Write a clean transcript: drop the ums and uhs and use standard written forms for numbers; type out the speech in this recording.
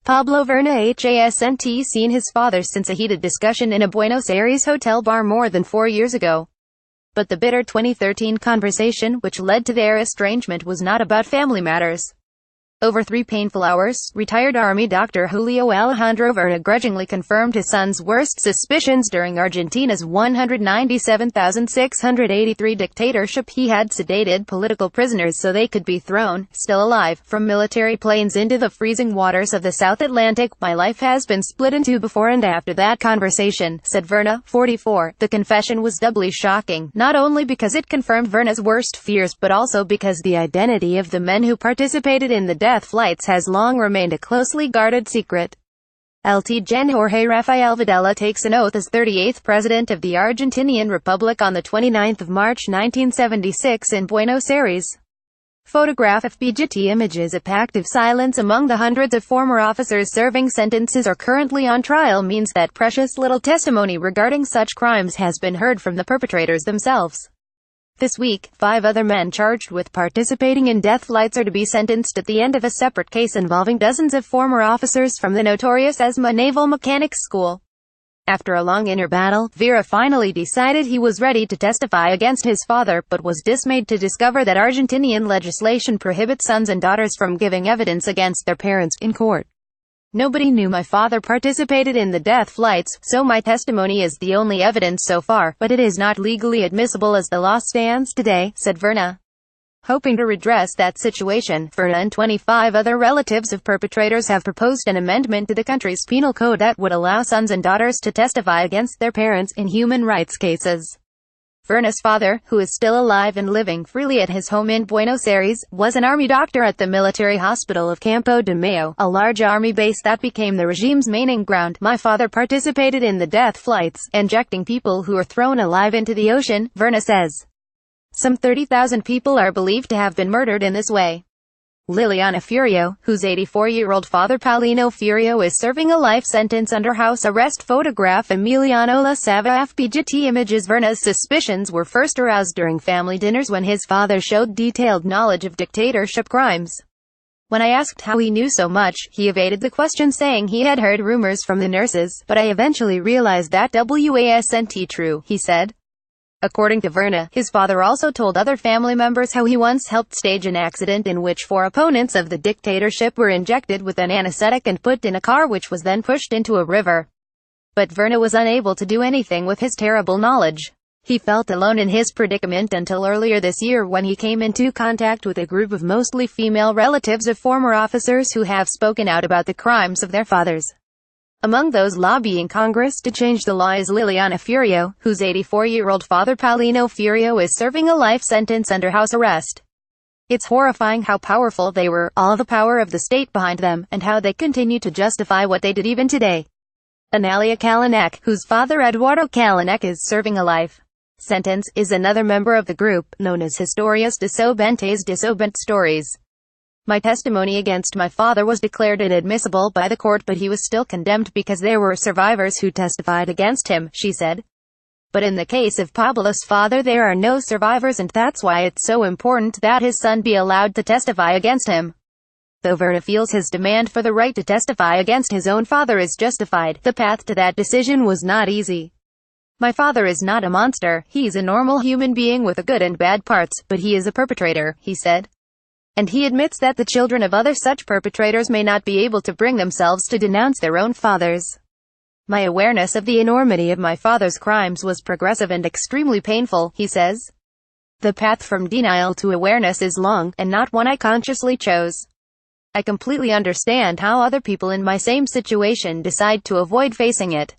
Pablo Verna hasn't seen his father since a heated discussion in a Buenos Aires hotel bar more than 4 years ago. But the bitter 2013 conversation, which led to their estrangement, was not about family matters. Over 3 painful hours, retired Army Dr. Julio Alejandro Verna grudgingly confirmed his son's worst suspicions during Argentina's 197,683 dictatorship. He had sedated political prisoners so they could be thrown, still alive, from military planes into the freezing waters of the South Atlantic. My life has been split in two before and after that conversation, said Verna, 44. The confession was doubly shocking, not only because it confirmed Verna's worst fears but also because the identity of the men who participated in the death flights has long remained a closely guarded secret. Lt. Gen. Jorge Rafael Videla takes an oath as 38th President of the Argentinian Republic on the 29th of March 1976 in Buenos Aires. Photograph FPGT images. A pact of silence among the hundreds of former officers serving sentences or currently on trial means that precious little testimony regarding such crimes has been heard from the perpetrators themselves. This week, 5 other men charged with participating in death flights are to be sentenced at the end of a separate case involving dozens of former officers from the notorious ESMA Naval Mechanics School. After a long inner battle, Vera finally decided he was ready to testify against his father, but was dismayed to discover that Argentinian legislation prohibits sons and daughters from giving evidence against their parents in court. Nobody knew my father participated in the death flights, so my testimony is the only evidence so far, but it is not legally admissible as the law stands today, said Verna. Hoping to redress that situation, Verna and 25 other relatives of perpetrators have proposed an amendment to the country's penal code that would allow sons and daughters to testify against their parents in human rights cases. Verna's father, who is still alive and living freely at his home in Buenos Aires, was an army doctor at the military hospital of Campo de Mayo, a large army base that became the regime's main ground. My father participated in the death flights, injecting people who were thrown alive into the ocean, Verna says. Some 30,000 people are believed to have been murdered in this way. Liliana Furio, whose 84-year-old father Paulino Furio is serving a life sentence under house arrest. Photograph Emiliano La Sava FPGT images. Verna's suspicions were first aroused during family dinners when his father showed detailed knowledge of dictatorship crimes. When I asked how he knew so much, he evaded the question, saying he had heard rumors from the nurses, but I eventually realized that wasn't true, he said. According to Verna, his father also told other family members how he once helped stage an accident in which 4 opponents of the dictatorship were injected with an anesthetic and put in a car which was then pushed into a river. But Verna was unable to do anything with his terrible knowledge. He felt alone in his predicament until earlier this year when he came into contact with a group of mostly female relatives of former officers who have spoken out about the crimes of their fathers. Among those lobbying Congress to change the law is Liliana Furio, whose 84-year-old father Paulino Furio is serving a life sentence under house arrest. It's horrifying how powerful they were, all the power of the state behind them, and how they continue to justify what they did even today. Analia Kalinek, whose father Eduardo Kalinek is serving a life sentence, is another member of the group, known as Historias Desobentes Stories. My testimony against my father was declared inadmissible by the court, but he was still condemned because there were survivors who testified against him, she said. But in the case of Pablo's father there are no survivors, and that's why it's so important that his son be allowed to testify against him. Though Verna feels his demand for the right to testify against his own father is justified, the path to that decision was not easy. My father is not a monster, he's a normal human being with good and bad parts, but he is a perpetrator, he said. And he admits that the children of other such perpetrators may not be able to bring themselves to denounce their own fathers. My awareness of the enormity of my father's crimes was progressive and extremely painful, he says. The path from denial to awareness is long, and not one I consciously chose. I completely understand how other people in my same situation decide to avoid facing it.